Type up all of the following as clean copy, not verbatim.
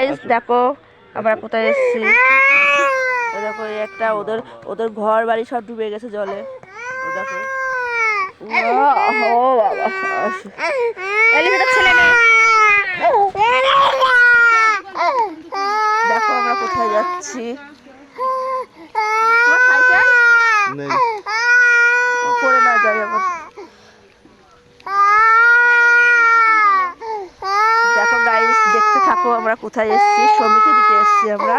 Guys দেখো আমরা কোথায় এসেছি। দেখো একটা ওদের ওদের ঘর বাড়ি সব ডুবে গেছে জলে। ও দেখো ও বাবা এলিভেটর ছেলে না। দেখো আমরা কোথায় যাচ্ছি। তোমার সাইকেল নেই পড়ে না যাই আবার। দেখো গাইস দেখতে থাকো আমরা কোথায় এসেছি। সমিতি দিতে এসেছি আমরা।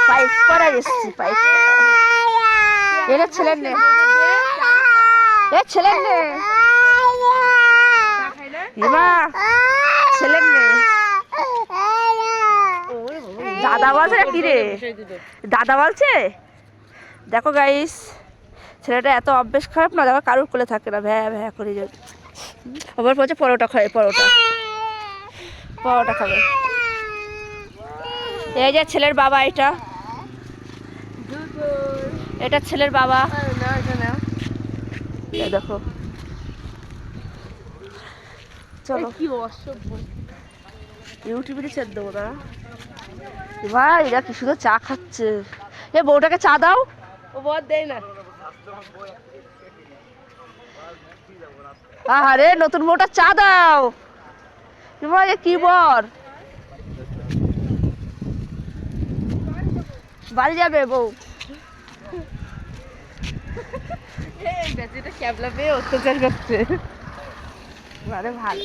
পাইপ করা এসেছি পাইপ এর ছেলের নে এ ছেলের নে এমা ছেলের নে। দাদা বলছে কি রে দাদা বলছে। দেখো গাইস ছেলেটা এত অভ্যেস খারাপ না। দেখো কারুর কোলে থাকে না ভ্যা ভ্যা করে যায়। আবার বলছে পরোটা খায় পরোটা পরোটা খাবে। এই যে ছেলের বাবা এটা এটা ছেলের বাবা। দেখো চলো কি অসভ্য ইউটিউবে ছেড়ে দেবো না ভাই। এরা কি শুধু চা খাচ্ছে। এ বউটাকে চা দাও। ও বর দেয় না। আরে নতুন বউটা চা দাও। ভাই কি বর বাড়ি যাবে বউ। ক্যাবলা পেয়ে অত্যাচার করছে। আরে ভালো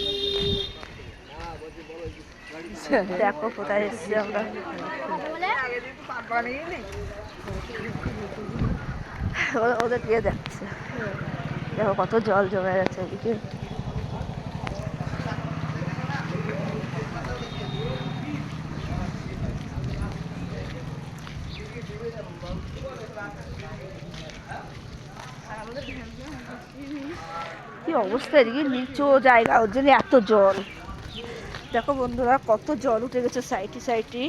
দেখো কোথায় এসেছি আমরা। ওদের দিয়ে যাচ্ছে। দেখো কত জল জমে গেছে এদিকে। কি অবস্থা এদিকে নিচু জায়গা ওর জন্য এত জল। দেখো বন্ধুরা কত জল উঠে গেছে সাইডে সাইডে।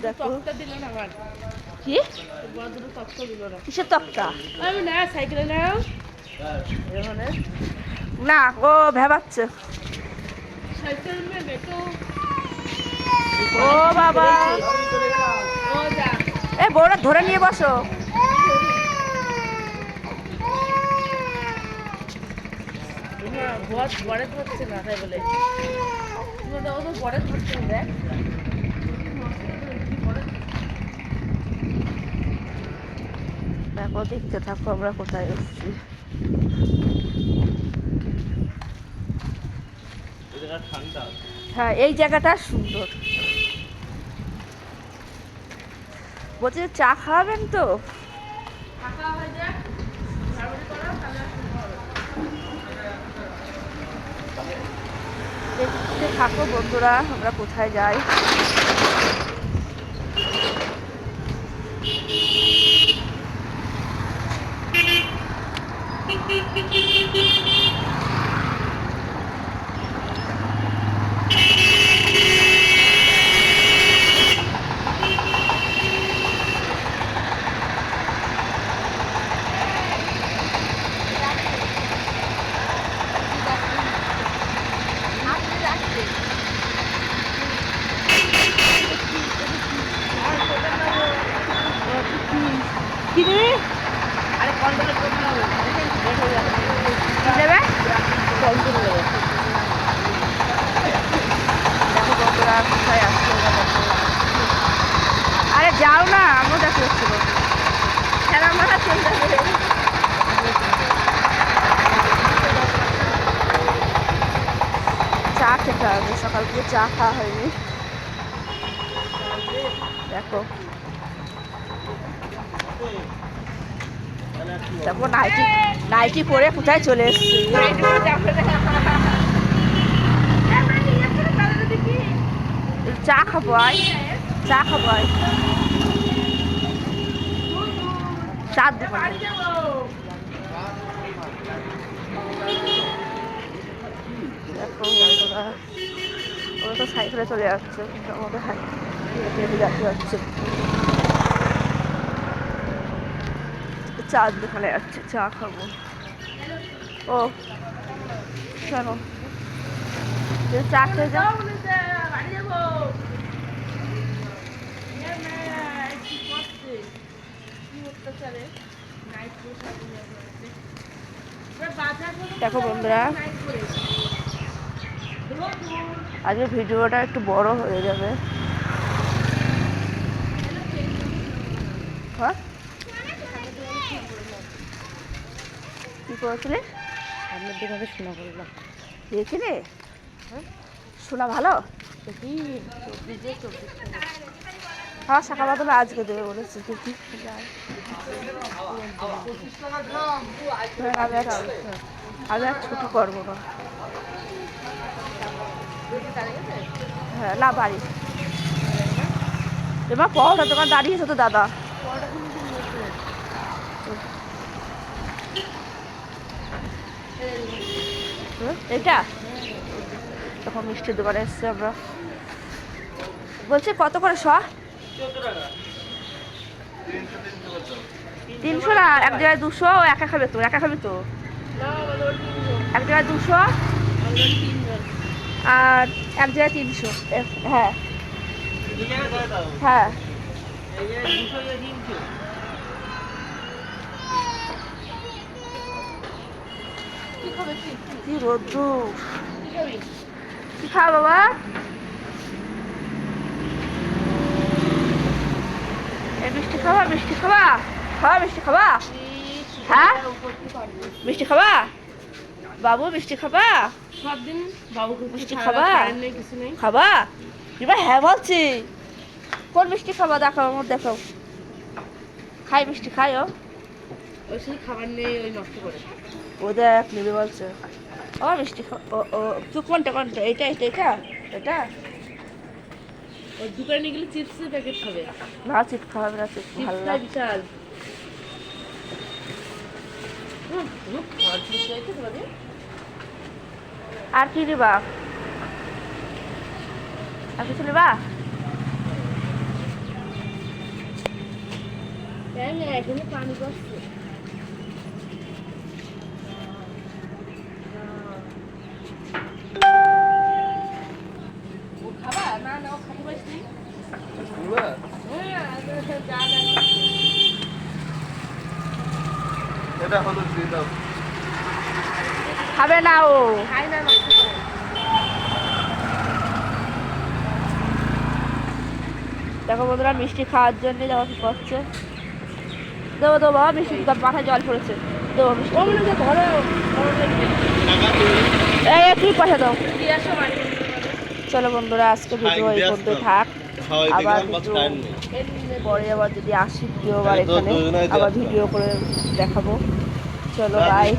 দেখো কি কিসের তক্তা সাইকেলে না ও ভেবাচ্ছে। ও বাবা এ বউটা ধরে নিয়ে বসো। বরে ধরছে না তাই বলে বরে ধরছে দেখ। দেখো দেখতে থাকো আমরা কোথায় এসেছি। হ্যাঁ এই জায়গাটা সুন্দর। বলছি চা খাওয়াবেন তো। দেখতে থাকো বন্ধুরা আমরা কোথায় যাই। কি দেবে আরে কল দেবে কি দেবে কল করে দেবে। দেখো বন্ধুরা কোথায় আসছে। আরে যাও না আমিও দেখতে যাচ্ছিল খেলা মাথা চলে যাবে। চা খেতে হবে সকাল থেকে চা খাওয়া হয়নি। দেখো দেখো নাইটি নাইটি পরে কোথায় চলে এসছি। চা খাবো আয় চা খাবো আয় চার দোকান। দেখো বন্ধুরা ওরা তো সাইকেলে চলে যাচ্ছে কিন্তু আমাদের হেঁটে যাচ্ছে যাচ্ছে। চার দোকানে যাচ্ছে চা খাবো। ও কেন চা খেয়ে যাও দেখো বন্ধুরা, আজকে ভিডিওটা একটু বড় হয়ে যাবে। হ্যাঁ কি করেছিলে? সামনের দিকে আমি শোনা করলাম দিয়েছিলে? শোনা ভালো? হ্যাঁ শাখা বাদলে আজকে দেবে বলেছে। দেখি আমি আর ছুটি করবো না। হ্যাঁ না বাড়ি এবার পরোটার দোকান দাঁড়িয়েছে তো দাদা। এটা তখন মিষ্টির দোকানে এসছি আমরা। বলছে কত করে শ? 300 না, এক জায়গায় 200। একা খাবে তো, একা খাবে তো। এক জায়গায় 200 আর এক জায়গায় 300। হ্যাঁ হ্যাঁ কি রোদ্দুর। কি খাওয়া বাবা? এই মিষ্টি খাবা? মিষ্টি খাবা? খাবা মিষ্টি খাবা? হ্যাঁ মিষ্টি খাবা বাবু? মিষ্টি খাবা? সব দিন বাবু মিষ্টি খাবা? খাবা? এবার হ্যাঁ বলছি। কোন মিষ্টি খাবা দেখাও আমার, দেখাও। খাই মিষ্টি খাই ও। ওই সেই খাবার নেই, ওই নষ্ট করে। ও দেখ নেবে বলছে। ও মিষ্টি ও ও তুই কোনটা কোনটা? এটা এটা এটা এটা ওই দোকানে নিয়ে গেলে চিপসের প্যাকেট খাবে। না চিপ খাওয়াবে না, চিপ ভালো না। বিশাল আর কি নিবা? আর কিছু নিবা? এখানে পানি বসছে। ও খাবা? না না ও খাতে পারিস এটা হলো দিয়ে দাও। খাবে না ও। খাই না নষ্ট করে। দেখো বন্ধুরা মিষ্টি খাওয়ার জন্য দেখো কি করছে। দেবো দেবো বাবা, মিষ্টি মাথায় জল পড়েছে। দেবো মিষ্টি। ধরো এই তুই পয়সা দাও। দিয়ে আসো বাড়ি। চলো বন্ধুরা আজকে ভিডিও এই পর্যন্ত থাক। আবার পরে আবার যদি আসি দ্বিতীয়বার এখানে আবার ভিডিও করে দেখাবো। চলো বাই।